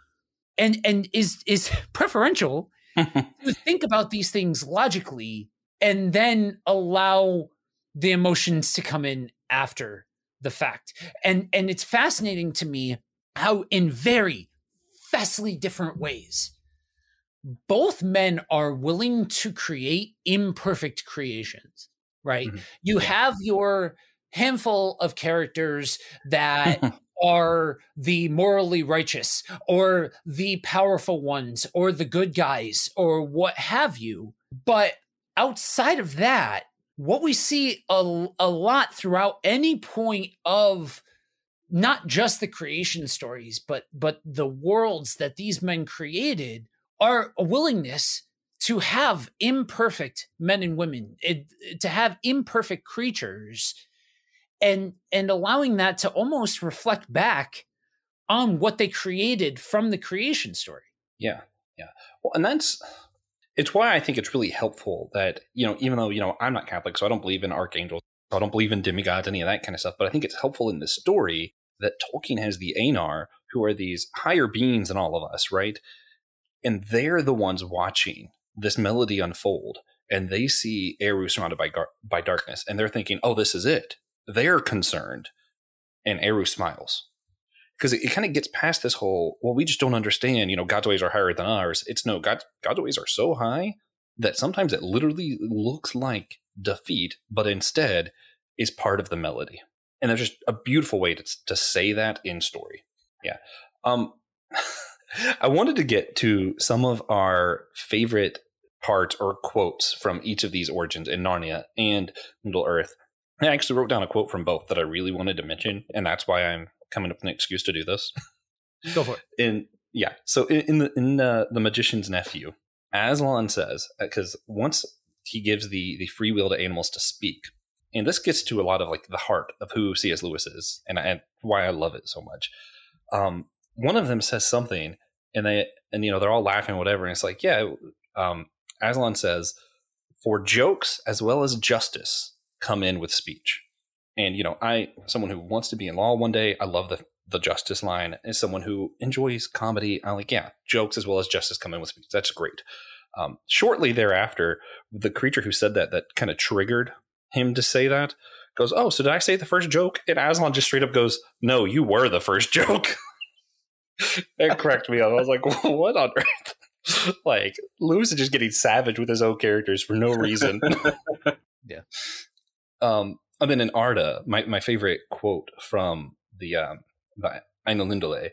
and is preferential to think about these things logically and then allow the emotions to come in after the fact. And it's fascinating to me how, in very vastly different ways, both men are willing to create imperfect creations, right? You have your handful of characters that are the morally righteous or the powerful ones or the good guys or what have you. But outside of that, what we see a lot throughout any point of not just the creation stories, but the worlds that these men created, are a willingness to have imperfect men and women, to have imperfect creatures, and allowing that to almost reflect back on what they created from the creation story. Yeah. Well, and it's why I think it's really helpful that, even though, I'm not Catholic, so I don't believe in archangels, so I don't believe in demigods, any of that kind of stuff, but I think it's helpful in this story that Tolkien has the Ainur, who are these higher beings than all of us, right? And they're the ones watching this melody unfold, and they see Eru surrounded by darkness, and they're thinking, oh, this is it. They're concerned, and Eru smiles. Because it kind of gets past this whole, well, we just don't understand, God's ways are higher than ours. It's no, God's ways are so high that sometimes it literally looks like defeat, but instead is part of the melody. And there's just a beautiful way to say that in story. Yeah. Um, I wanted to get to some of our favorite parts or quotes from each of these origins in Narnia and Middle Earth. I actually wrote down a quote from both that I really wanted to mention, and that's why I'm coming up with an excuse to do this. Go for it. So in the Magician's Nephew, Aslan says, because once he gives the free will to animals to speak, and this gets to a lot of like the heart of who C.S. Lewis is, and why I love it so much. One of them says something, and they're all laughing, or whatever, and it's like, Aslan says, "For jokes as well as justice come in with speech." And someone who wants to be in law one day, I love the justice line. As someone who enjoys comedy, I'm like, jokes as well as justice come in with speech. That's great. Shortly thereafter, the creature who said that kind of triggered him to say that goes, "Oh, so did I say the first joke?" And Aslan just straight up goes, "No, you were the first joke." It cracked me up. I was like, what on earth? Like, Lewis is just getting savage with his own characters for no reason. Yeah. And then in Arda, my favorite quote from the Einolindale,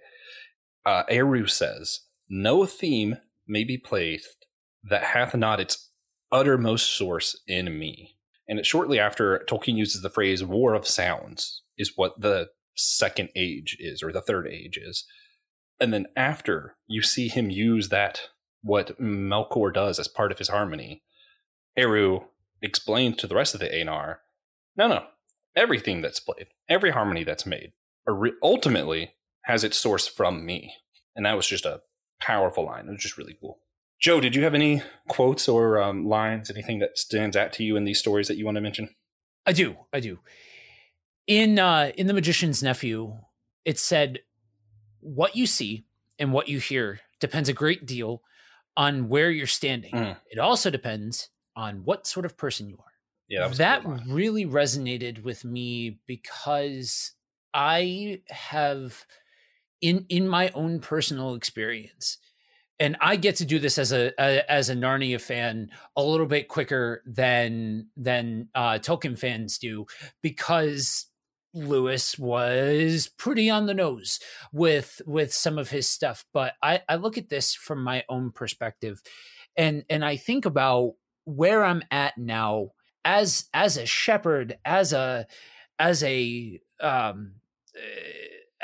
Eru says, "No theme may be placed that hath not its uttermost source in me." And it's shortly after Tolkien uses the phrase "war of sounds" is what the second age is, or the third age is. And then after you see him use that, what Melkor does as part of his harmony, Eru explains to the rest of the Aenar, no, everything that's played, every harmony that's made, ultimately has its source from me. And that was just a powerful line. It was just really cool. Joe, did you have any quotes or lines, anything that stands out to you in these stories that you want to mention? I do. In The Magician's Nephew, it said, "What you see and what you hear depends a great deal on where you're standing. It also depends on what sort of person you are." Yeah, that really resonated with me, because I have, in my own personal experience, and I get to do this as a Narnia fan a little bit quicker than Tolkien fans do, because Lewis was pretty on the nose with some of his stuff. But I look at this from my own perspective, and I think about where I'm at now as a shepherd, as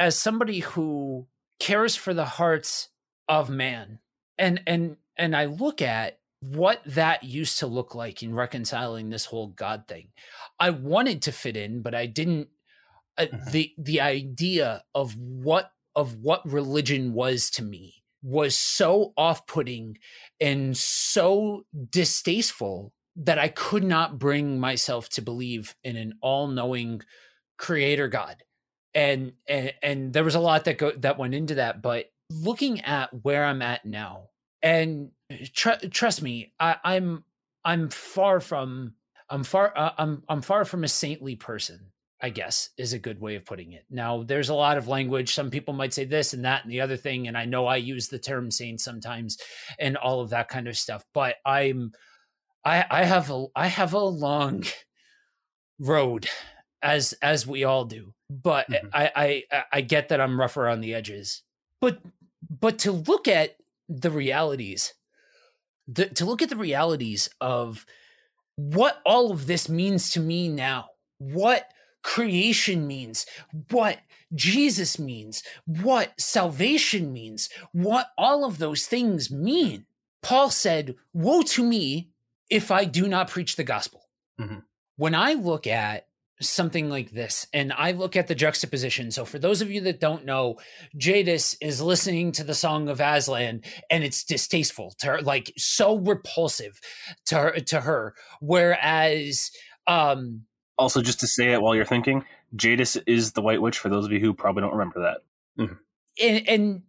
somebody who cares for the hearts of man, and I look at what that used to look like in reconciling this whole God thing. I wanted to fit in, but I didn't. The idea of what religion was to me was so off-putting and so distasteful that I could not bring myself to believe in an all-knowing creator God. And there was a lot that went into that, but looking at where I'm at now, and trust me, I'm far from a saintly person, I guess, is a good way of putting it. Now, there's a lot of language. Some people might say this and that and the other thing, and I know I use the term saint sometimes and all of that kind of stuff, but I have a long road, as we all do. But I get that I'm rougher on the edges. But to look at the realities, of what all of this means to me now, what creation means, what Jesus means, what salvation means, what all of those things mean. Paul said, "Woe to me if I do not preach the gospel." When I look at something like this, and I look at the juxtaposition. So for those of you that don't know, Jadis is listening to the Song of Aslan, and it's distasteful to her, like so repulsive to her. Whereas, also, just to say it while you're thinking, Jadis is the White Witch, for those of you who probably don't remember that. And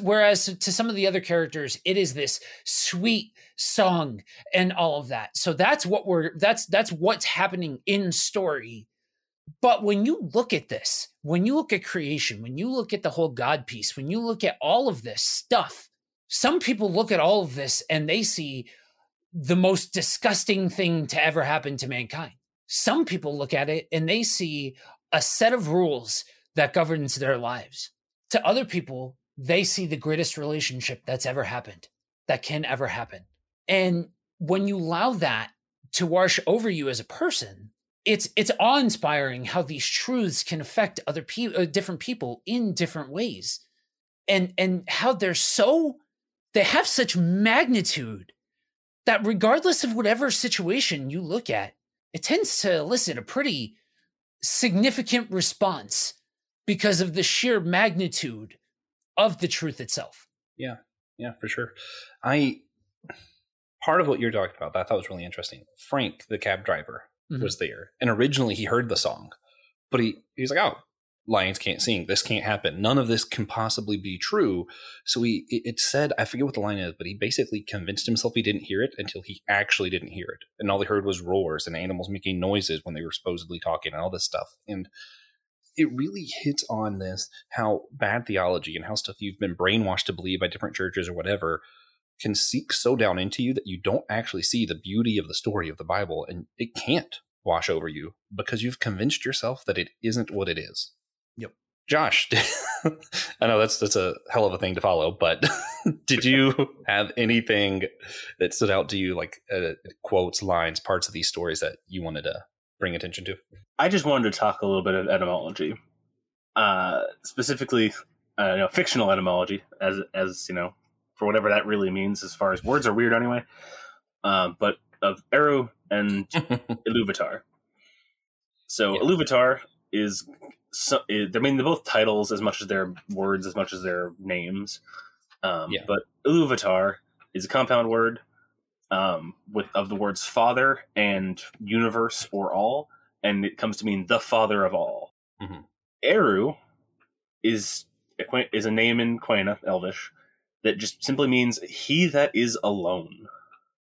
whereas to some of the other characters, it is this sweet song and all of that. So that's what's happening in story. But when you look at this, when you look at creation, when you look at the whole God piece, when you look at all of this stuff, some people look at all of this and they see the most disgusting thing to ever happen to mankind. Some people look at it and they see a set of rules that governs their lives. to other people, they see the greatest relationship that's ever happened, that can ever happen. And when you allow that to wash over you as a person, it's awe-inspiring how these truths can affect other people, different people in different ways, and how they have such magnitude that regardless of whatever situation you look at, it tends to elicit a pretty significant response because of the sheer magnitude of the truth itself. Yeah, for sure. Part of what you're talking about that I thought was really interesting. Frank, the cab driver, was there, and originally he heard the song, but he's like, "Oh, lions can't sing. This can't happen. None of this can possibly be true." So it said, I forget what the line is, but he basically convinced himself he didn't hear it until he actually didn't hear it, and all he heard was roars and animals making noises when they were supposedly talking and all this stuff. And it really hits on this, how bad theology and how stuff you've been brainwashed to believe by different churches or whatever can seek so down into you that you don't actually see the beauty of the story of the Bible, and it can't wash over you because you've convinced yourself that it isn't what it is. Yep. Josh, I know that's a hell of a thing to follow, but did you have anything that stood out to you, like quotes, lines, parts of these stories that you wanted to bring attention to? I just wanted to talk a little bit of etymology, specifically, fictional etymology, as for whatever that really means. As far as words are weird anyway, but of Eru and Iluvatar. So yeah. Iluvatar they're both titles as much as they're words, as much as they're names. But Iluvatar is a compound word of the words father and universe or all, and it comes to mean the father of all. Mm-hmm. Eru is a name in Quenya, Elvish, that just simply means he that is alone.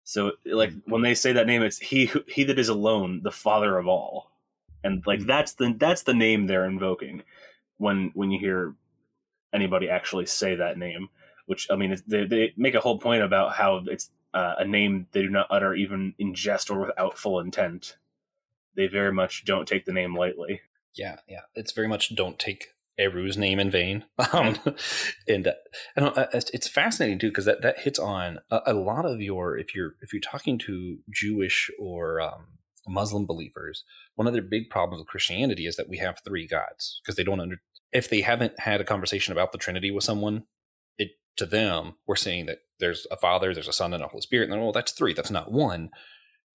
So, like, when they say that name, it's he that is alone, the father of all. And like that's the name they're invoking when you hear anybody actually say that name. Which, I mean, they make a whole point about how it's a name they do not utter even in jest or without full intent. They very much don't take the name lightly. Yeah. It's very much don't take Eru's name in vain. And it's fascinating too, because that hits on a lot of if you're talking to Jewish or Muslim believers, one of their big problems with Christianity is that we have three gods, because they don't if they haven't had a conversation about the Trinity with someone, to them, we're saying that there's a Father, there's a Son, and a Holy Spirit, and then, well, that's three, that's not one.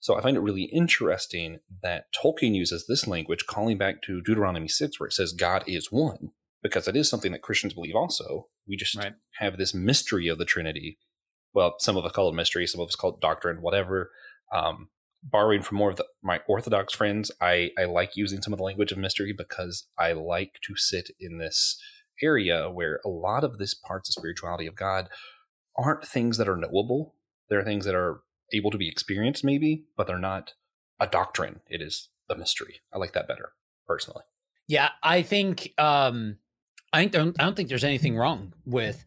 So I find it really interesting that Tolkien uses this language, calling back to Deuteronomy 6, where it says God is one, because it is something that Christians believe also. We just have this mystery of the Trinity. Well, some of us call it mystery, some of us call it doctrine, whatever. Borrowing from more of my Orthodox friends, I like using some of the language of mystery because I like to sit in this area where a lot of this parts of spirituality of God aren't things that are knowable. They're things that are able to be experienced maybe, but they're not a doctrine. It is the mystery. I like that better personally. Yeah, I think I don't think there's anything wrong with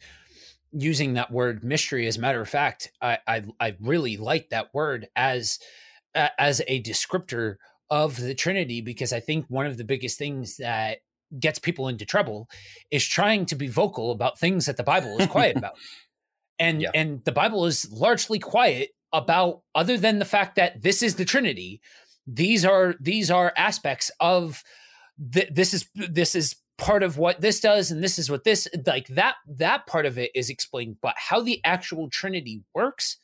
using that word mystery. As a matter of fact, I really like that word as a descriptor of the Trinity, because I think one of the biggest things that gets people into trouble is trying to be vocal about things that the Bible is quiet about. And the Bible is largely quiet about, other than the fact that this is the Trinity, these are aspects of this is part of what this does, and this is what this, like, that part of it is explained, but how the actual Trinity works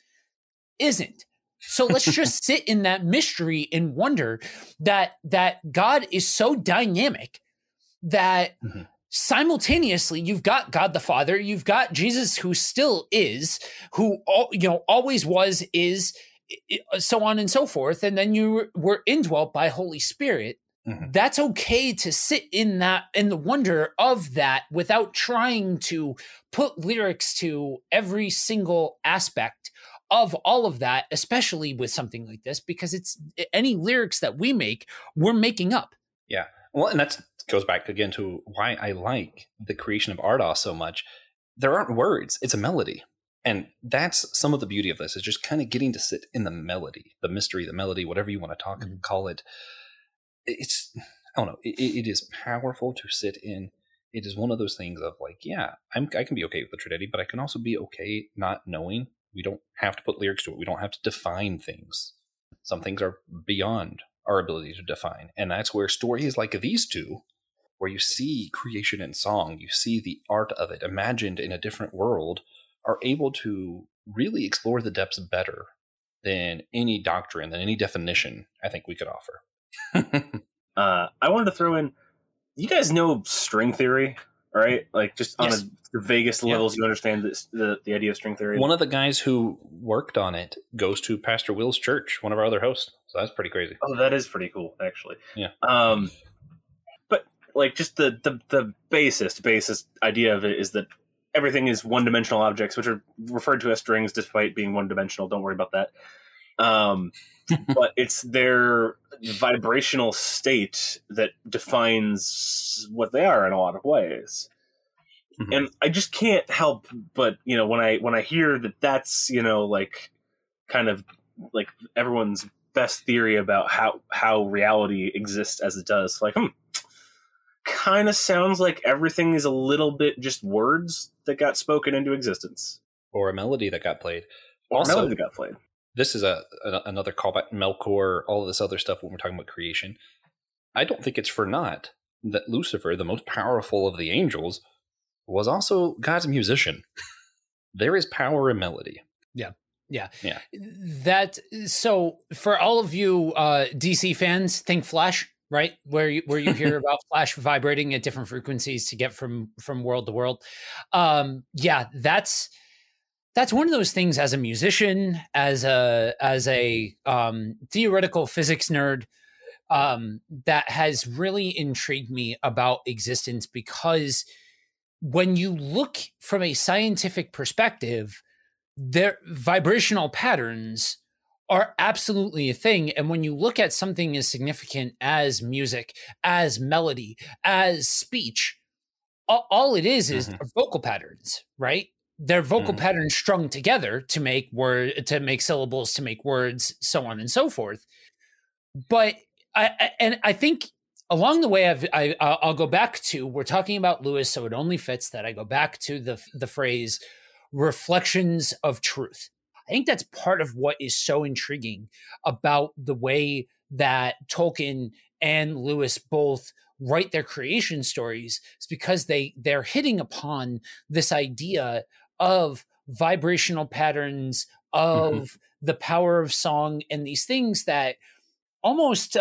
isn't. So let's just sit in that mystery and wonder that God is so dynamic that simultaneously you've got God the Father, you've got Jesus who still is, who always was, is, so on and so forth, and then you were indwelt by Holy Spirit. That's okay to sit in the wonder of that without trying to put lyrics to every single aspect of all of that, especially with something like this, because it's any lyrics that we make, we're making up. Yeah. Well, and that goes back again to why I like the creation of Arda so much. There aren't words. It's a melody. And that's some of the beauty of this, is just kind of getting to sit in the melody, the mystery, the melody, whatever you want to call it. It's, I don't know, it is powerful to sit in it is one of those things of like, yeah, I can be okay with the Trinity, but I can also be okay not knowing. We don't have to put lyrics to it. We don't have to define things. Some things are beyond our ability to define. And that's where stories like these two, where you see creation in song, you see the art of it imagined in a different world, are able to really explore the depths better than any doctrine, than any definition I think we could offer. I wanted to throw in, you guys know string theory, right? Like just on the vaguest levels, you understand this, the idea of string theory. One of the guys who worked on it goes to Pastor Will's church, one of our other hosts. So that's pretty crazy. Oh, that is pretty cool, actually. Yeah. But like just the basest idea of it is that everything is one-dimensional objects, which are referred to as strings despite being one-dimensional. Don't worry about that. But it's their vibrational state that defines what they are in a lot of ways. Mm-hmm. And I just can't help but, when I hear that that's, like kind of like everyone's best theory about how reality exists as it does, like, kind of sounds like everything is a little bit just words that got spoken into existence. Or a melody that got played. This is another callback, Melkor, all of this other stuff when we're talking about creation. I don't think it's for naught that Lucifer, the most powerful of the angels, was also God's musician. There is power in melody. Yeah. So for all of you DC fans, think Flash, right? Where you hear about Flash vibrating at different frequencies to get from world to world. That's one of those things as a musician, as a theoretical physics nerd, that has really intrigued me about existence, because when you look from a scientific perspective, their vibrational patterns are absolutely a thing. And when you look at something as significant as music, as melody, as speech, all it is vocal patterns, right? They're vocal patterns strung together to make to make syllables, to make words, so on and so forth. But I think along the way, I'll go back to, we're talking about Lewis, so it only fits that I go back to the phrase reflections of truth. I think that's part of what is so intriguing about the way that Tolkien and Lewis both write their creation stories, is because they're hitting upon this idea of vibrational patterns, of the power of song, and these things that almost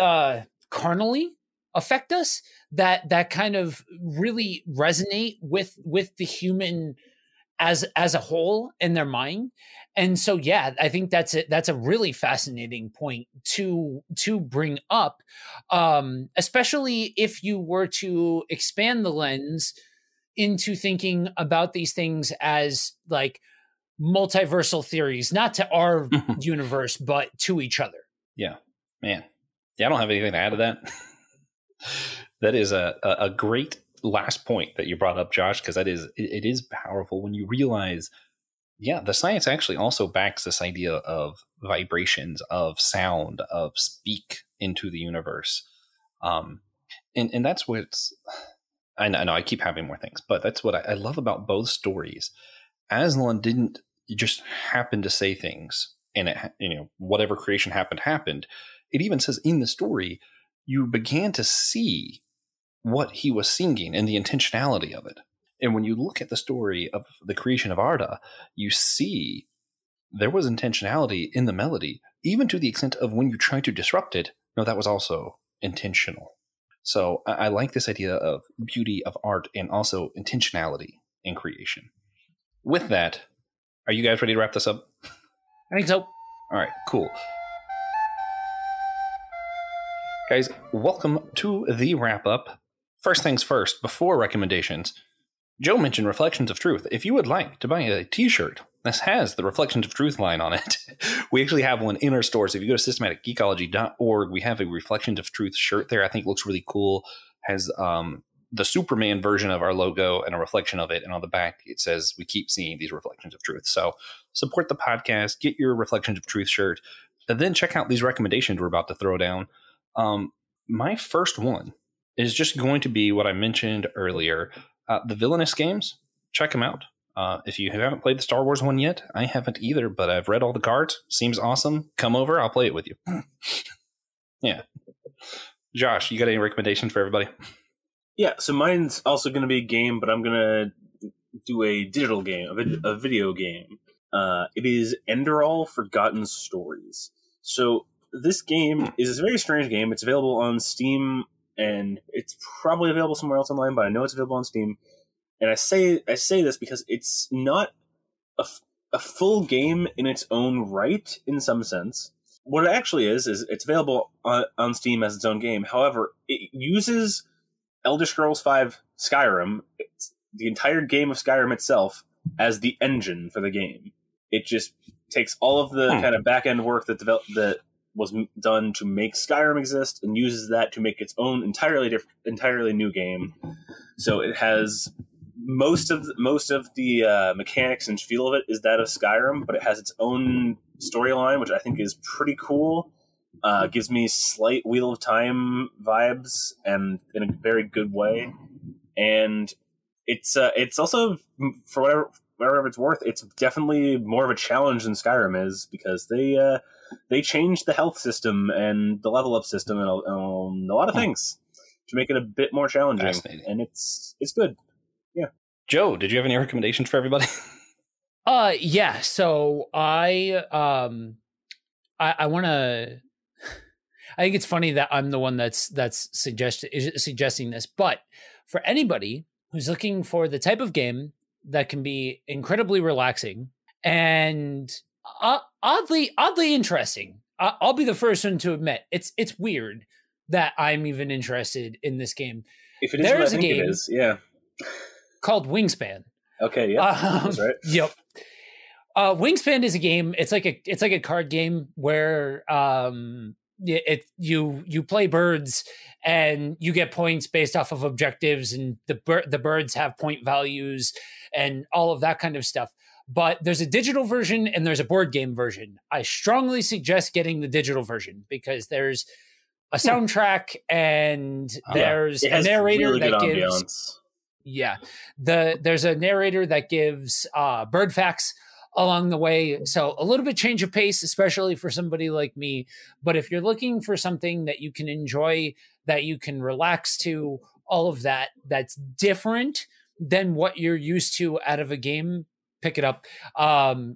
carnally affect us, that kind of really resonate with the human as a whole in their mind. And so, I think that's a really fascinating point to bring up, especially if you were to expand the lens into thinking about these things as like multiversal theories, not to our universe, but to each other. Yeah, man. Yeah, I don't have anything to add to that. That is a great last point that you brought up, Josh, because it is powerful when you realize, the science actually also backs this idea of vibrations, of sound, of speak into the universe. And that's what's, I know I keep having more things, but that's what I love about both stories. Aslan didn't just happen to say things, and whatever creation happened. It even says in the story, you began to see what he was singing and the intentionality of it. And when you look at the story of the creation of Arda, you see there was intentionality in the melody, even to the extent of when you try to disrupt it. No, that was also intentional. So I like this idea of beauty of art and also intentionality in creation. With that, are you guys ready to wrap this up? I think so. All right, cool. Guys, welcome to the wrap up. First things first, before recommendations, Joe mentioned Reflections of Truth. If you would like to buy a t-shirt that has the Reflections of Truth line on it, we actually have one in our stores. If you go to systematicgeekology.org, we have a Reflections of Truth shirt there. I think it looks really cool. Has the Superman version of our logo and a reflection of it. And on the back, it says, we keep seeing these reflections of truth. So support the podcast, get your Reflections of Truth shirt, and then check out these recommendations we're about to throw down. My first one is just going to be what I mentioned earlier. The Villainous games, check them out. If you haven't played the Star Wars one yet, I haven't either, but I've read all the cards. Seems awesome. Come over, I'll play it with you. Yeah. Josh, you got any recommendations for everybody? Yeah, so mine's also going to be a game, but I'm going to do a digital game, a video game. It is Enderall Forgotten Stories. So this game is a very strange game. It's available on Steam, and it's probably available somewhere else online, but I know it's available on Steam. And I say this because it's not a full game in its own right, in some sense. What it actually is it's available on Steam as its own game. However, it uses Elder Scrolls V Skyrim, the entire game of Skyrim itself, as the engine for the game. It just takes all of the kind of back-end work that was done to make Skyrim exist and uses that to make its own entirely new game. So it has most of the mechanics and feel of it is that of Skyrim, but it has its own storyline, which I think is pretty cool. Gives me slight Wheel of Time vibes, and in a very good way. And it's also, for whatever it's worth, it's definitely more of a challenge than Skyrim is, because they changed the health system and the level up system and a lot of things to make it a bit more challenging. And it's good. Yeah. Joe, did you have any recommendations for everybody? Yeah. So I want to. I think it's funny that I'm the one that's suggesting this, but for anybody who's looking for the type of game that can be incredibly relaxing and oddly interesting, I'll be the first one to admit it's weird that I'm even interested in this game. If it is what I think it is, yeah. Called Wingspan. Okay, yeah, that's right. Yep. Wingspan is a game. It's like a card game where you play birds and you get points based off of objectives, and the birds have point values and all of that kind of stuff. But there's a digital version and there's a board game version. I strongly suggest getting the digital version because there's a soundtrack and there's a narrator really that gives ambiance. Yeah, there's a narrator that gives bird facts along the way. So a little bit change of pace, especially for somebody like me. But if you're looking for something that you can enjoy, that you can relax to, all of that, that's different than what you're used to out of a game, pick it up.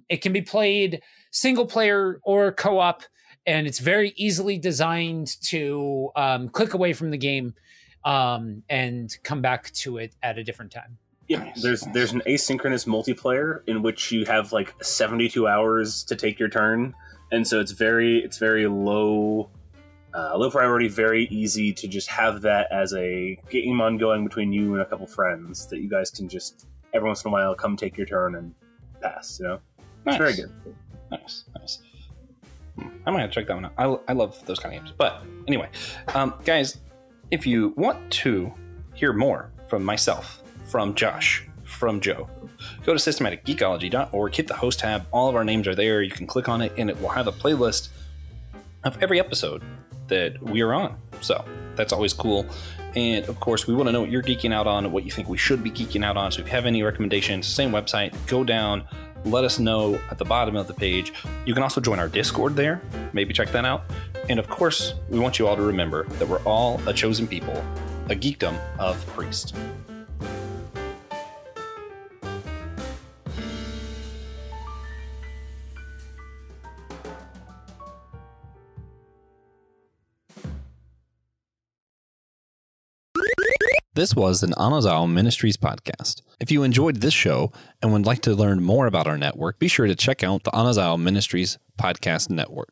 It can be played single player or co-op, and it's very easily designed to click away from the game and come back to it at a different time. Yeah, there's an asynchronous multiplayer in which you have like 72 hours to take your turn, and so it's very low priority, very easy to just have that as a game ongoing between you and a couple friends that you guys can just every once in a while come take your turn and pass. You know, it's very good. Nice. I might have to check that one out. I love those kind of games. But anyway, guys, if you want to hear more from myself, from Josh, from Joe, go to systematicgeekology.org, hit the host tab. All of our names are there. You can click on it, and it will have a playlist of every episode that we are on. So that's always cool. And of course, we want to know what you're geeking out on, what you think we should be geeking out on. So if you have any recommendations, same website, go down, let us know at the bottom of the page. You can also join our Discord there. Maybe check that out. And of course, we want you all to remember that we're all a chosen people, a geekdom of priests. This was an Anazao Ministries podcast. If you enjoyed this show and would like to learn more about our network, be sure to check out the Anazao Ministries podcast network.